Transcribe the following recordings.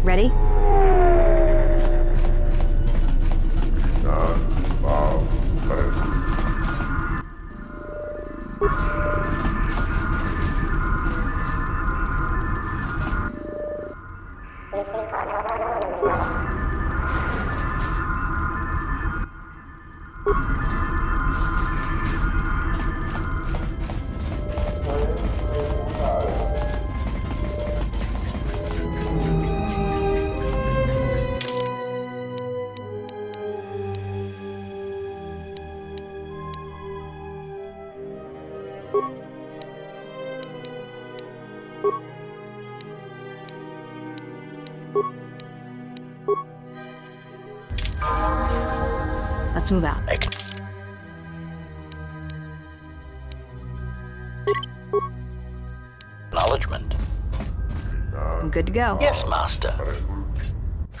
Ready? Let's move out. Acknowledgement. I'm good to go. Yes, Master.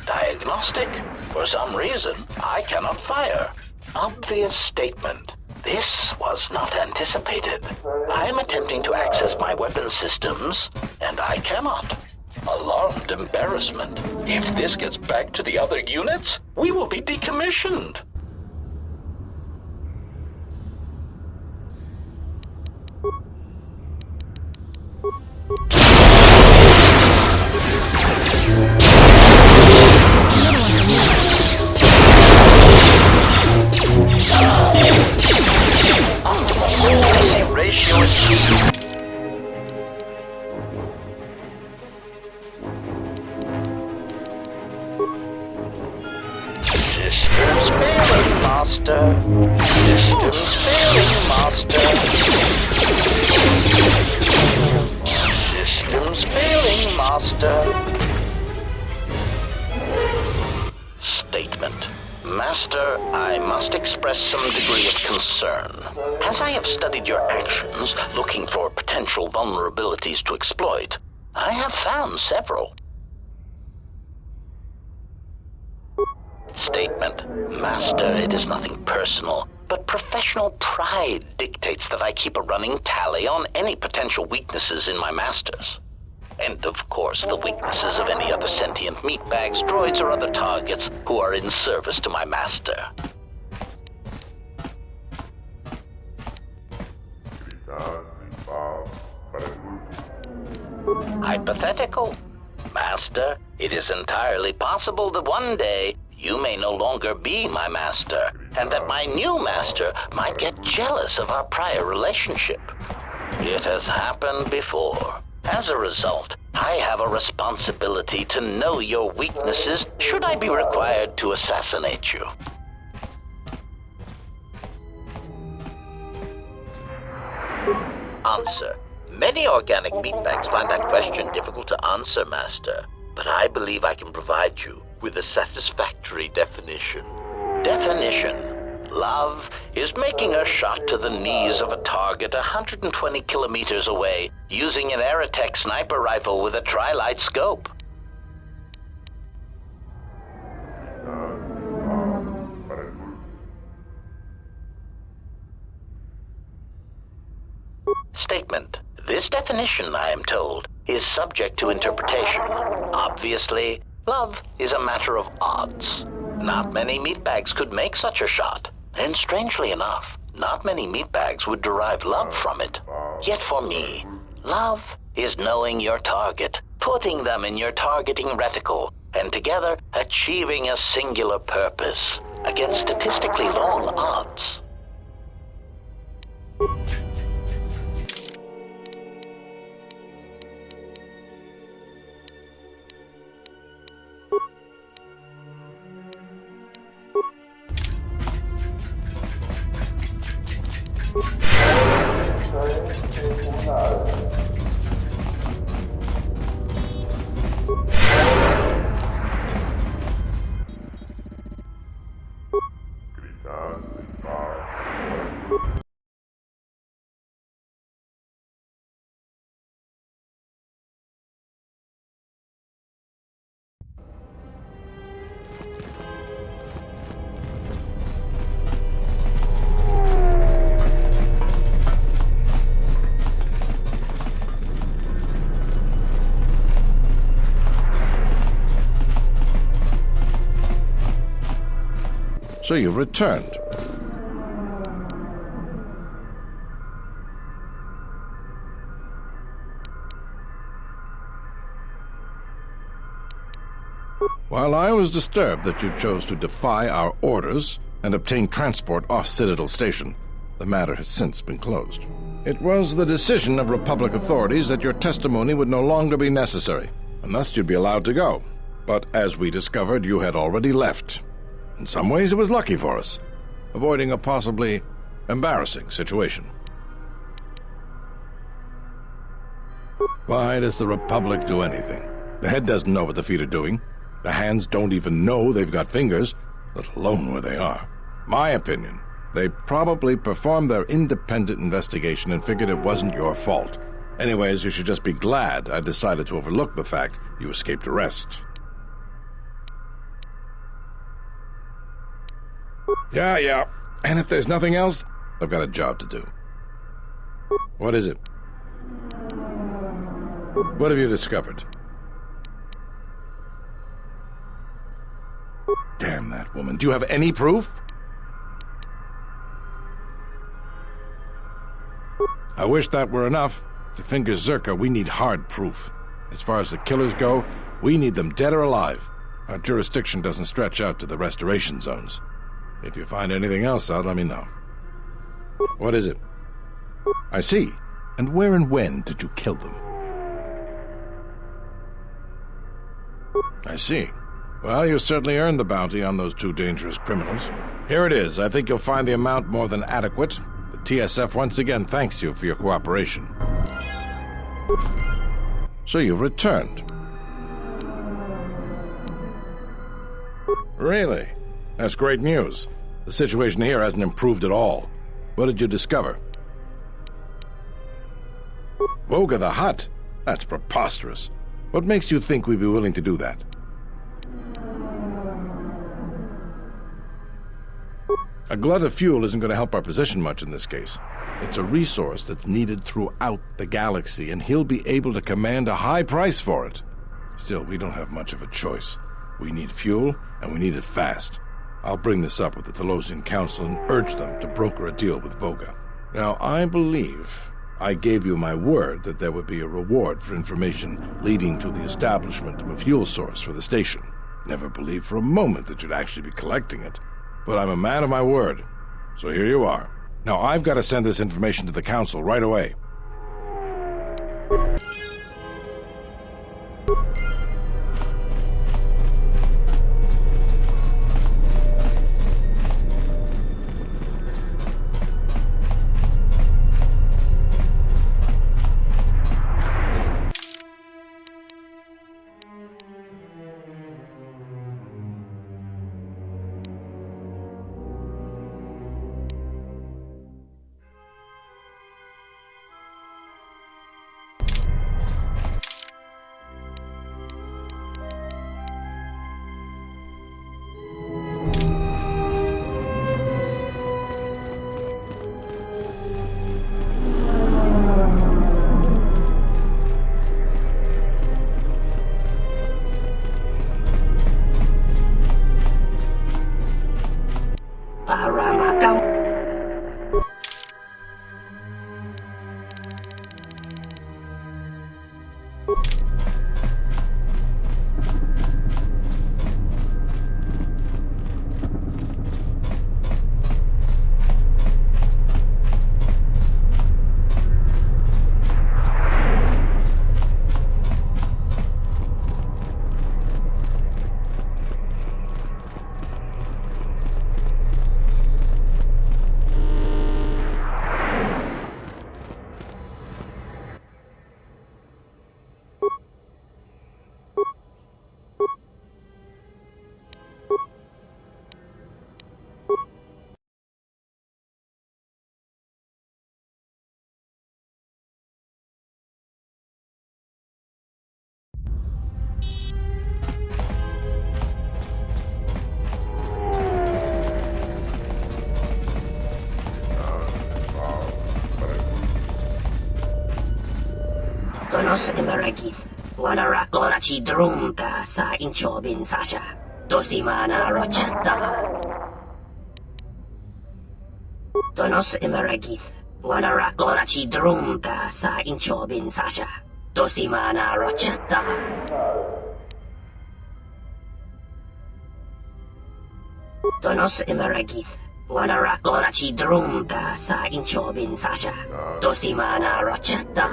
Diagnostic. For some reason, I cannot fire. Obvious statement. This was not anticipated. I am attempting to access my weapon systems, and I cannot. Alarmed embarrassment. If this gets back to the other units, we will be decommissioned. Ratio is Systems failing, Master. Systems failing, Master. Systems failing, Master. Statement. Master, I must express some degree of concern. As I have studied your actions, looking for potential vulnerabilities to exploit, I have found several. Statement. Master, it is nothing personal, but professional pride dictates that I keep a running tally on any potential weaknesses in my masters. And, of course, the weaknesses of any other sentient meatbags, droids, or other targets who are in service to my master. Hypothetical. Master, it is entirely possible that one day you may no longer be my master, and that my new master might get jealous of our prior relationship. It has happened before. As a result, I have a responsibility to know your weaknesses should I be required to assassinate you. Answer. Many organic meatbags find that question difficult to answer, Master, but I believe I can provide you with a satisfactory definition. Definition. Love is making a shot to the knees of a target 120 kilometers away using an Aerotech sniper rifle with a tri-light scope. Statement. This definition, I am told, is subject to interpretation. Obviously, love is a matter of odds. Not many meatbags could make such a shot. And strangely enough, not many meatbags would derive love from it. Yet for me, love is knowing your target, putting them in your targeting reticle, and together achieving a singular purpose against statistically long odds. So you've returned. While I was disturbed that you chose to defy our orders and obtain transport off Citadel Station, the matter has since been closed. It was the decision of Republic authorities that your testimony would no longer be necessary, and thus you'd be allowed to go. But as we discovered, you had already left. In some ways, it was lucky for us, avoiding a possibly embarrassing situation. Why does the Republic do anything? The head doesn't know what the feet are doing. The hands don't even know they've got fingers, let alone where they are. My opinion, they probably performed their independent investigation and figured it wasn't your fault. Anyways, you should just be glad I decided to overlook the fact you escaped arrest. Yeah. And if there's nothing else, I've got a job to do. What is it? What have you discovered? Damn that woman. Do you have any proof? I wish that were enough. To finger Zerka, we need hard proof. As far as the killers go, we need them dead or alive. Our jurisdiction doesn't stretch out to the restoration zones. If you find anything else out, let me know. What is it? I see. And where and when did you kill them? I see. Well, you certainly earned the bounty on those two dangerous criminals. Here it is. I think you'll find the amount more than adequate. The TSF once again thanks you for your cooperation. So you've returned. Really? That's great news. The situation here hasn't improved at all. What did you discover? Voga the Hutt? That's preposterous. What makes you think we'd be willing to do that? A glut of fuel isn't going to help our position much in this case. It's a resource that's needed throughout the galaxy, and he'll be able to command a high price for it. Still, we don't have much of a choice. We need fuel, and we need it fast. I'll bring this up with the Telosian Council and urge them to broker a deal with Voga. Now, I believe I gave you my word that there would be a reward for information leading to the establishment of a fuel source for the station. Never believed for a moment that you'd actually be collecting it. But I'm a man of my word, so here you are. Now I've got to send this information to the Council right away. Konos emeragith, wanara korachi drumta sa inchobin sasha, dosimana rochata. Donos Emeragith, Wanarakorachi Drunka sa Inchobin Sasha, Dosimana Rachata. Donos Emeragith, Wanarakorachi Drunka sa Inchobin Sasha, Dosimana Rachata.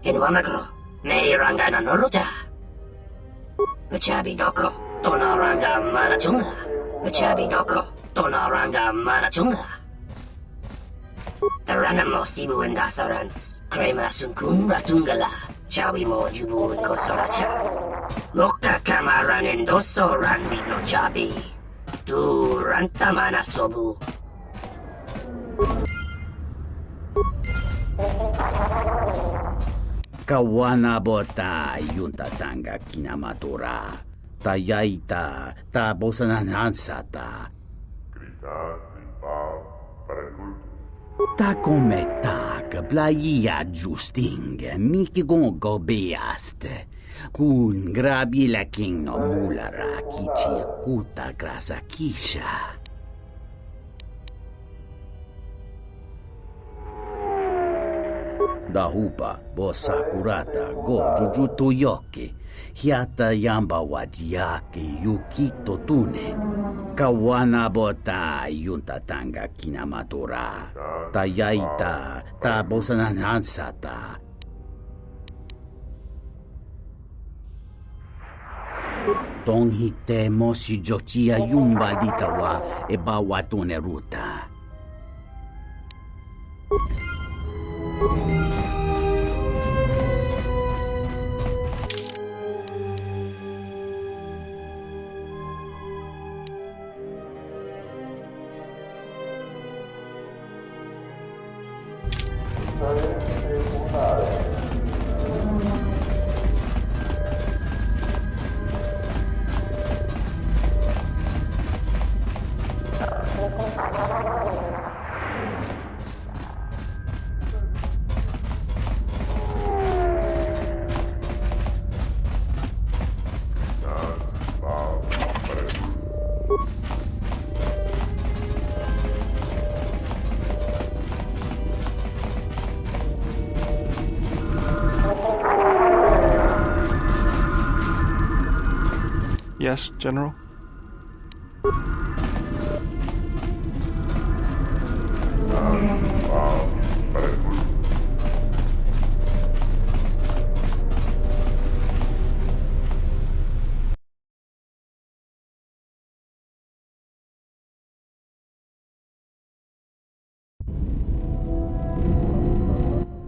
Inwamagro, Meiranga Nanuruta. Machabi Doko, Donaranga Manachunga. Machabi Doko, Donaranga Manachunga. Taranamo Sibu and Dasarans, Krema Sunkun Ratungala, Chawi Mo Jubu Kosoracha. Loka Kamaran and Doso Ranbi no Chabi. Du Rantamana Sobu. Kawanabota yuntatanga kinamatura. Tayaita tabosananansata. Ta cometa că blaia justing miki gongo beast. Kun grabila king no mulara kichi kuta grasa kisha. Da hupa bossa kurata go jujutu yoki hiata yamba wajiaki yukito tune kawana bota yuntatanga kinamatura tayaita ta bosananansata tonghite mosi jochia yumba litawa e bawatune ruta. Yes, General?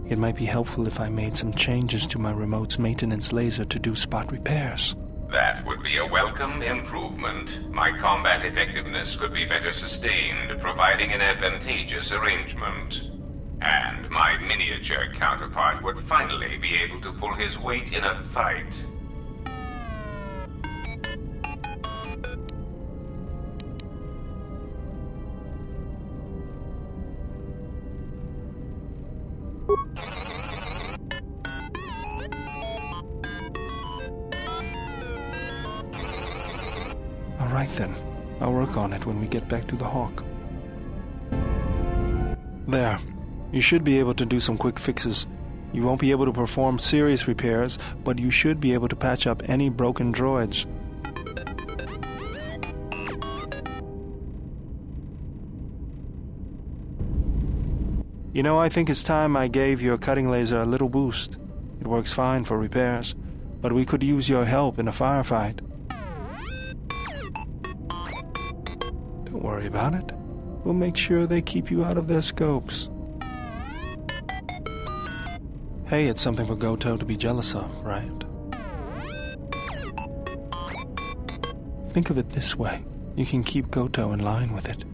It might be helpful if I made some changes to my remote's maintenance laser to do spot repairs. That would be a welcome improvement. My combat effectiveness could be better sustained, providing an advantageous arrangement. And my miniature counterpart would finally be able to pull his weight in a fight. All right then. I'll work on it when we get back to the Hawk. There. You should be able to do some quick fixes. You won't be able to perform serious repairs, but you should be able to patch up any broken droids. You know, I think it's time I gave your cutting laser a little boost. It works fine for repairs, but we could use your help in a firefight. Don't worry about it. We'll make sure they keep you out of their scopes. Hey, it's something for Goto to be jealous of, right? Think of it this way. You can keep Goto in line with it.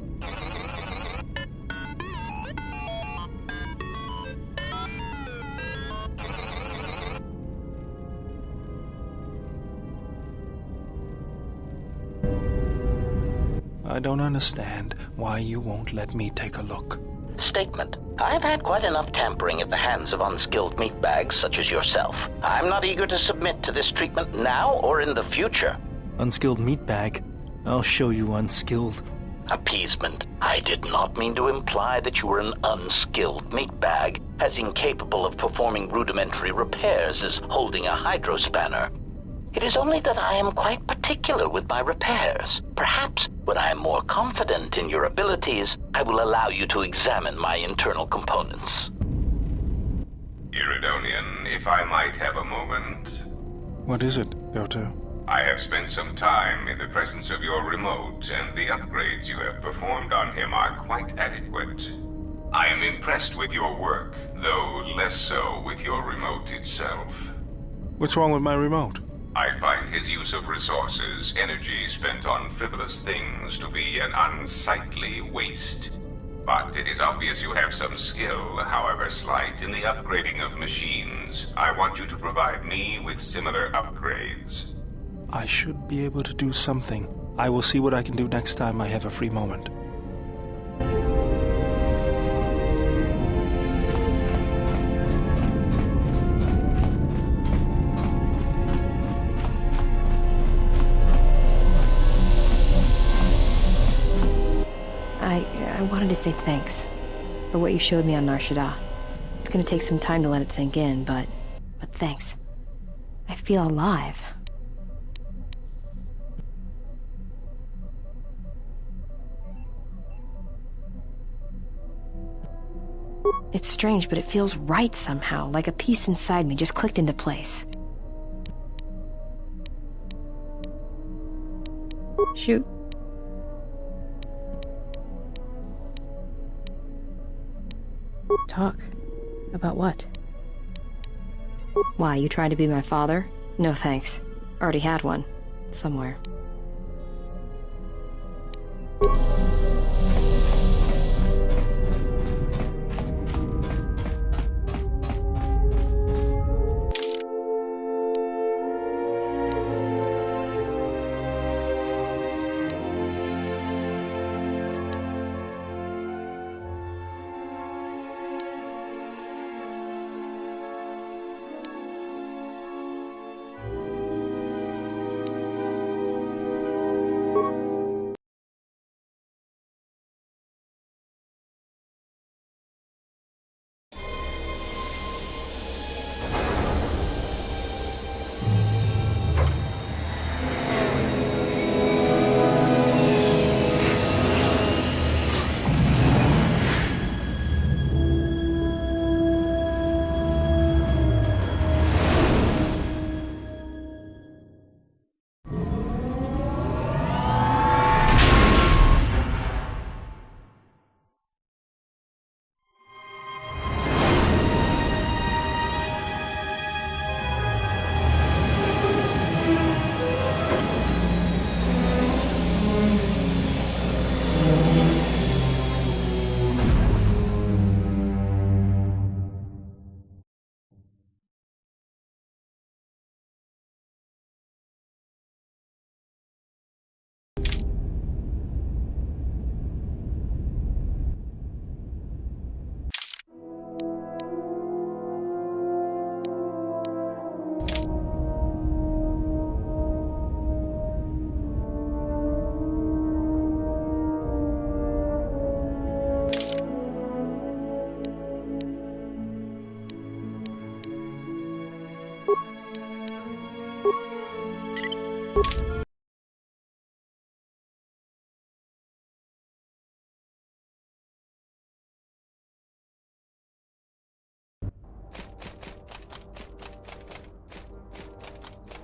I don't understand why you won't let me take a look. Statement. I've had quite enough tampering at the hands of unskilled meatbags such as yourself. I'm not eager to submit to this treatment now or in the future. Unskilled meatbag? I'll show you unskilled. Appeasement. I did not mean to imply that you were an unskilled meatbag, as incapable of performing rudimentary repairs as holding a hydrospanner. It is only that I am quite particular with my repairs. Perhaps when I am more confident in your abilities, I will allow you to examine my internal components. Iridonian, if I might have a moment. What is it, Yoto? I have spent some time in the presence of your remote, and the upgrades you have performed on him are quite adequate. I am impressed with your work, though less so with your remote itself. What's wrong with my remote? I find his use of resources, energy spent on frivolous things, to be an unsightly waste. But it is obvious you have some skill, however slight, in the upgrading of machines. I want you to provide me with similar upgrades. I should be able to do something. I will see what I can do next time I have a free moment. I wanted to say thanks for what you showed me on Nar Shaddaa. It's gonna take some time to let it sink in, but thanks. I feel alive. It's strange, but it feels right somehow, like a piece inside me just clicked into place. Shoot. Talk. About what? Why, you trying to be my father? No thanks. Already had one. Somewhere.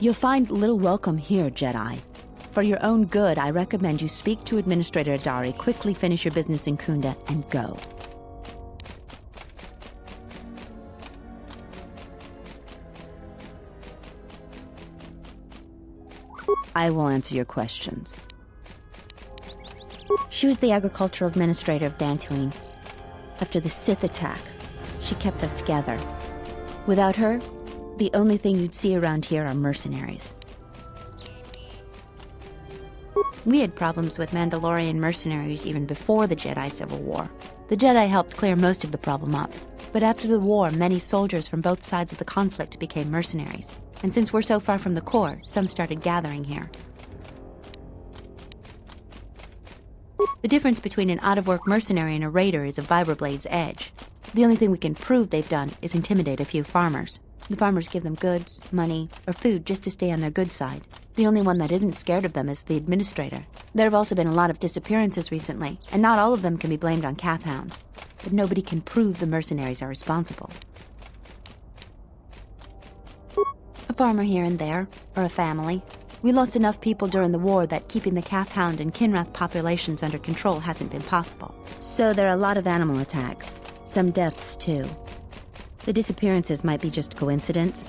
You'll find little welcome here, Jedi. For your own good, I recommend you speak to Administrator Adari, quickly finish your business in Kunda, and go. I will answer your questions. She was the agricultural administrator of Dantooine. After the Sith attack, she kept us together. Without her, the only thing you'd see around here are mercenaries. We had problems with Mandalorian mercenaries even before the Jedi Civil War. The Jedi helped clear most of the problem up. But after the war, many soldiers from both sides of the conflict became mercenaries. And since we're so far from the core, some started gathering here. The difference between an out-of-work mercenary and a raider is a vibroblade's edge. The only thing we can prove they've done is intimidate a few farmers. The farmers give them goods, money, or food just to stay on their good side. The only one that isn't scared of them is the administrator. There have also been a lot of disappearances recently, and not all of them can be blamed on Cath hounds. But nobody can prove the mercenaries are responsible. A farmer here and there, or a family. We lost enough people during the war that keeping the Cath hound and Kinrath populations under control hasn't been possible. So there are a lot of animal attacks. Some deaths, too. The disappearances might be just coincidence,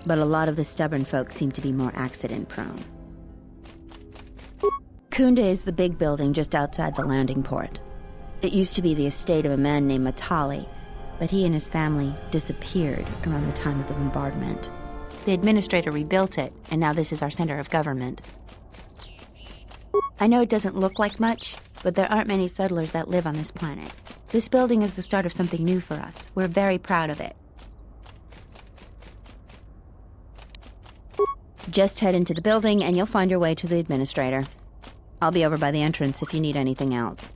but a lot of the stubborn folk seem to be more accident-prone. Kunda is the big building just outside the landing port. It used to be the estate of a man named Matali, but he and his family disappeared around the time of the bombardment. The administrator rebuilt it, and now this is our center of government. I know it doesn't look like much, but there aren't many settlers that live on this planet. This building is the start of something new for us. We're very proud of it. Just head into the building and you'll find your way to the administrator. I'll be over by the entrance if you need anything else.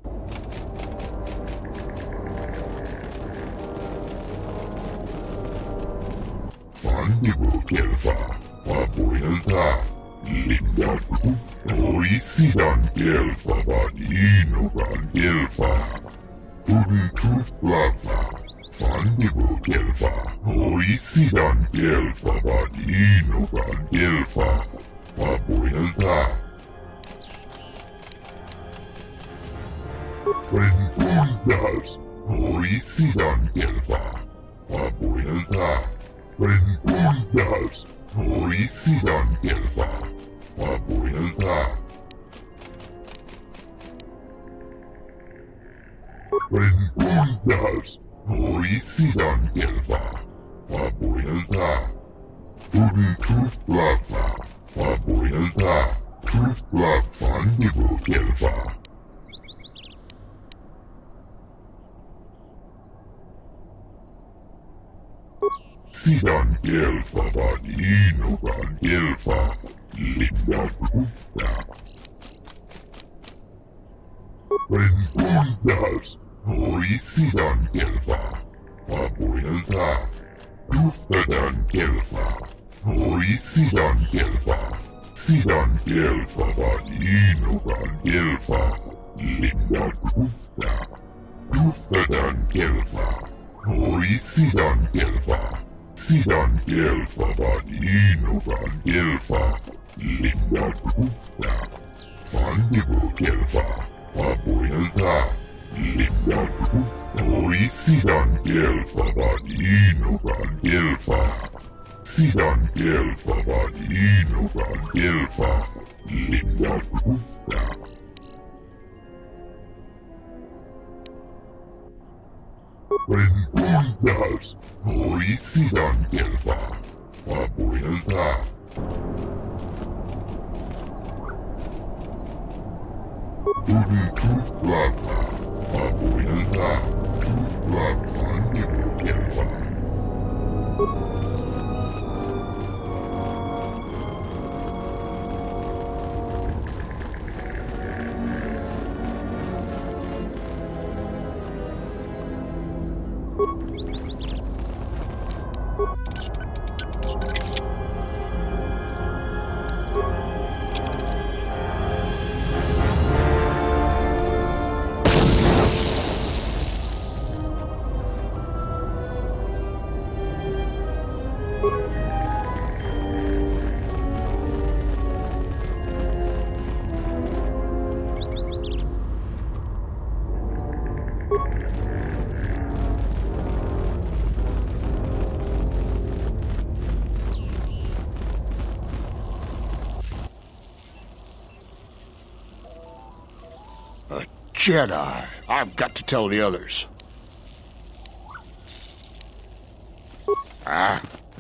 Jedi. I've got to tell the others.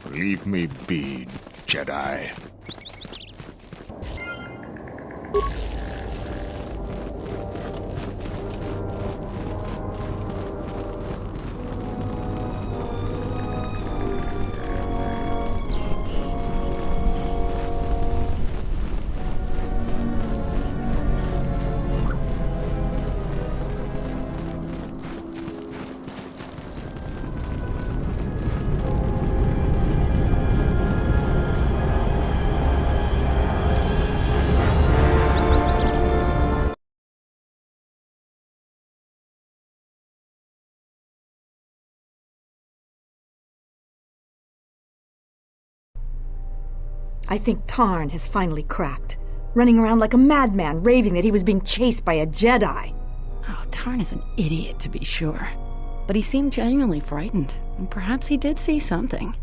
Leave me be, Jedi. I think Tarn has finally cracked, running around like a madman, raving that he was being chased by a Jedi. Oh, Tarn is an idiot, to be sure. But he seemed genuinely frightened, and perhaps he did see something.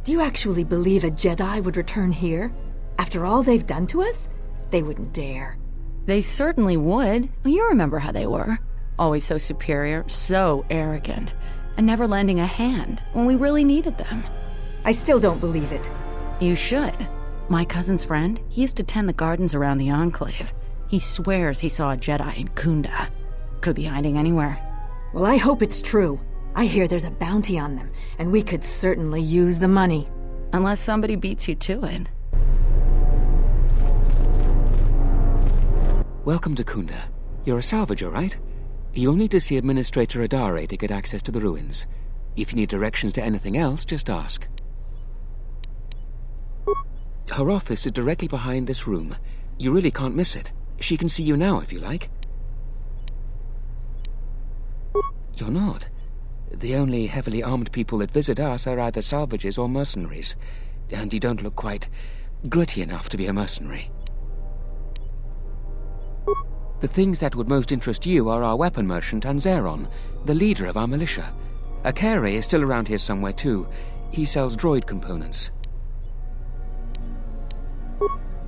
Do you actually believe a Jedi would return here? After all they've done to us? They wouldn't dare. They certainly would. You remember how they were. Always so superior, so arrogant, and never lending a hand when we really needed them. I still don't believe it. You should. My cousin's friend, he used to tend the gardens around the Enclave. He swears he saw a Jedi in Kunda. Could be hiding anywhere. Well, I hope it's true. I hear there's a bounty on them, and we could certainly use the money. Unless somebody beats you to it. Welcome to Kunda. You're a salvager, right? You'll need to see Administrator Adare to get access to the ruins. If you need directions to anything else, just ask. Her office is directly behind this room. You really can't miss it. She can see you now if you like. You're not. The only heavily armed people that visit us are either salvagers or mercenaries. And you don't look quite gritty enough to be a mercenary. The things that would most interest you are our weapon merchant and Zeron, the leader of our militia. Akere is still around here somewhere too. He sells droid components.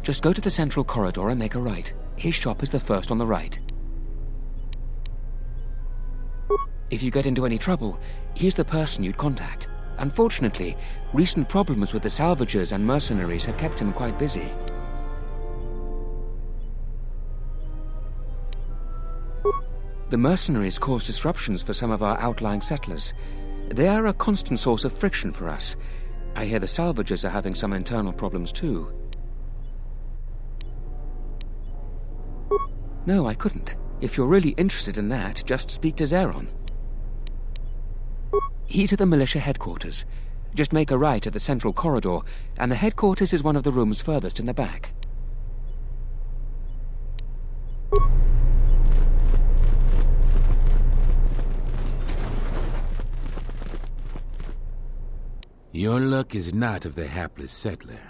Just go to the central corridor and make a right. His shop is the first on the right. If you get into any trouble, here's the person you'd contact. Unfortunately, recent problems with the salvagers and mercenaries have kept him quite busy. The mercenaries cause disruptions for some of our outlying settlers. They are a constant source of friction for us. I hear the salvagers are having some internal problems too. No, I couldn't. If you're really interested in that, just speak to Zeron. He's at the militia headquarters. Just make a right at the central corridor, and the headquarters is one of the rooms furthest in the back. Your luck is not of the hapless settler.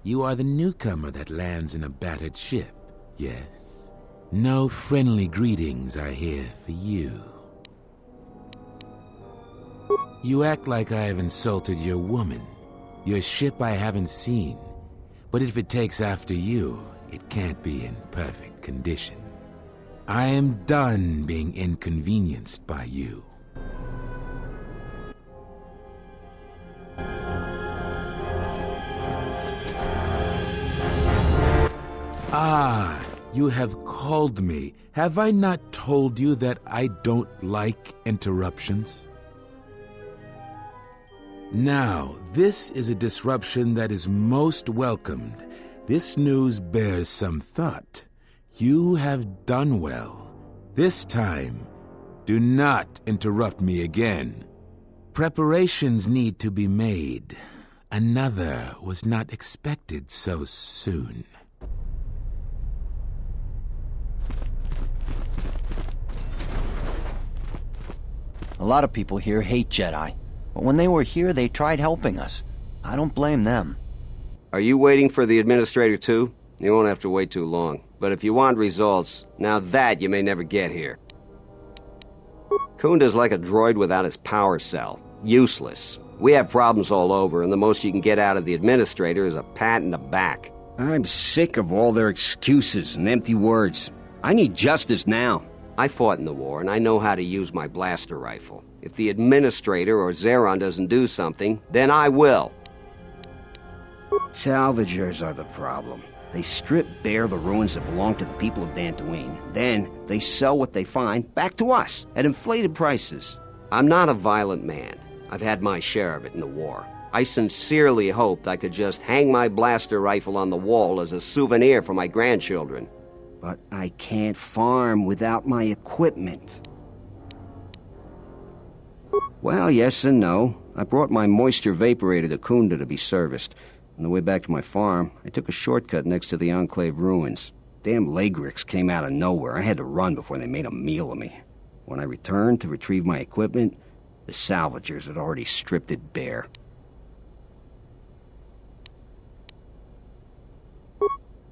You are the newcomer that lands in a battered ship, yes. No friendly greetings are here for you. You act like I have insulted your woman. Your ship I haven't seen. But if it takes after you, it can't be in perfect condition. I am done being inconvenienced by you. Ah, you have called me. Have I not told you that I don't like interruptions? Now, this is a disruption that is most welcomed. This news bears some thought. You have done well. This time, do not interrupt me again. Preparations need to be made. Another was not expected so soon. A lot of people here hate Jedi, but when they were here, they tried helping us. I don't blame them. Are you waiting for the administrator too? You won't have to wait too long. But if you want results, now that you may never get here. Kunda's like a droid without his power cell. Useless. We have problems all over, and the most you can get out of the administrator is a pat in the back. I'm sick of all their excuses and empty words. I need justice now. I fought in the war, and I know how to use my blaster rifle. If the administrator or Zeron doesn't do something, then I will. Salvagers are the problem. They strip bare the ruins that belong to the people of Dantooine. Then they sell what they find back to us at inflated prices. I'm not a violent man. I've had my share of it in the war. I sincerely hoped I could just hang my blaster rifle on the wall as a souvenir for my grandchildren. But I can't farm without my equipment. Well, yes and no. I brought my moisture vaporator to Kunda to be serviced. On the way back to my farm, I took a shortcut next to the Enclave ruins. Damn Lagrix came out of nowhere. I had to run before they made a meal of me. When I returned to retrieve my equipment, the salvagers had already stripped it bare.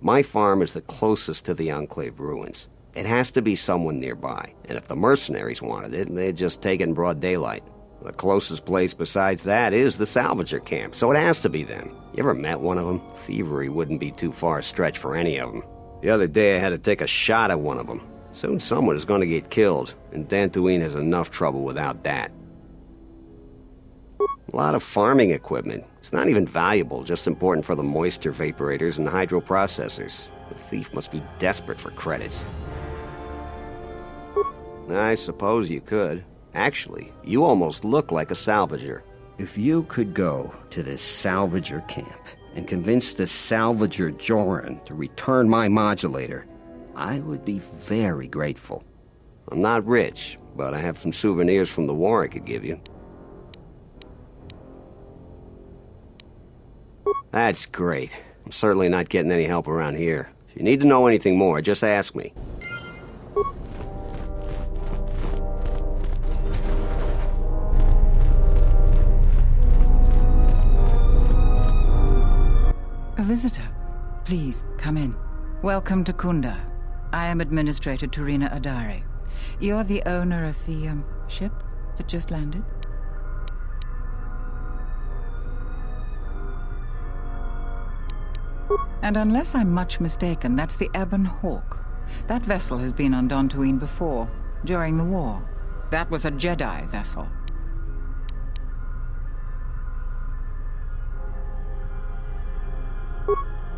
My farm is the closest to the Enclave ruins. It has to be someone nearby, and if the mercenaries wanted it, they'd just take it in broad daylight. The closest place besides that is the salvager camp, so it has to be them. You ever met one of them? Thievery wouldn't be too far a stretch for any of them. The other day I had to take a shot at one of them. Soon someone is going to get killed, and Dantooine has enough trouble without that. A lot of farming equipment. It's not even valuable, just important for the moisture vaporators and hydroprocessors. The thief must be desperate for credits. I suppose you could. Actually, you almost look like a salvager. If you could go to this salvager camp and convince the salvager Joran to return my modulator, I would be very grateful. I'm not rich, but I have some souvenirs from the war I could give you. That's great. I'm certainly not getting any help around here. If you need to know anything more, just ask me. A visitor. Please, come in. Welcome to Kunda. I am Administrator Turina Adari. You're the owner of the, ship that just landed? And unless I'm much mistaken, that's the Ebon Hawk. That vessel has been on Dantooine before, during the war. That was a Jedi vessel.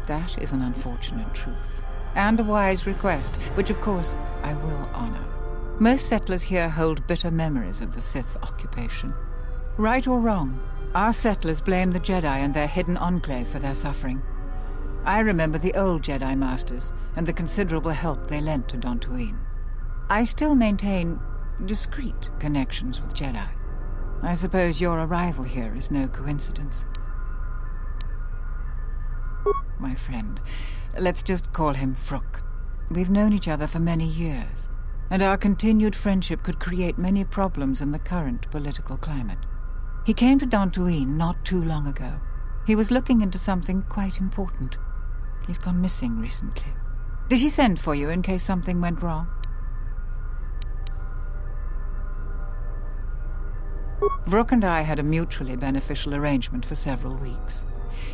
That is an unfortunate truth, and a wise request, which of course I will honor. Most settlers here hold bitter memories of the Sith occupation. Right or wrong, our settlers blame the Jedi and their hidden enclave for their suffering. I remember the old Jedi Masters and the considerable help they lent to Dantooine. I still maintain discreet connections with Jedi. I suppose your arrival here is no coincidence. My friend, let's just call him Frook. We've known each other for many years, and our continued friendship could create many problems in the current political climate. He came to Dantooine not too long ago. He was looking into something quite important. He's gone missing recently. Did he send for you in case something went wrong? Vrook and I had a mutually beneficial arrangement for several weeks.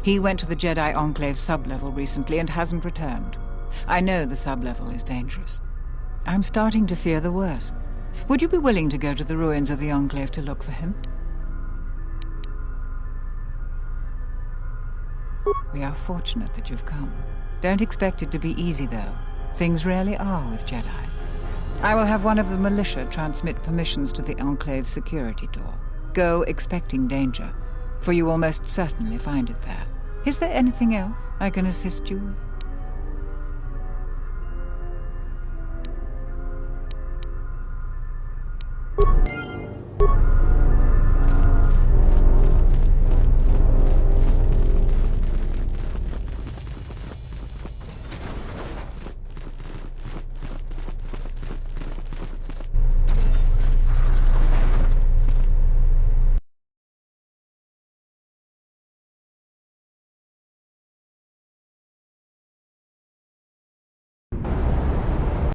He went to the Jedi Enclave sublevel recently and hasn't returned. I know the sublevel is dangerous. I'm starting to fear the worst. Would you be willing to go to the ruins of the Enclave to look for him? We are fortunate that you've come. Don't expect it to be easy, though. Things rarely are with Jedi. I will have one of the militia transmit permissions to the Enclave's security door. Go expecting danger, for you will most certainly find it there. Is there anything else I can assist you with?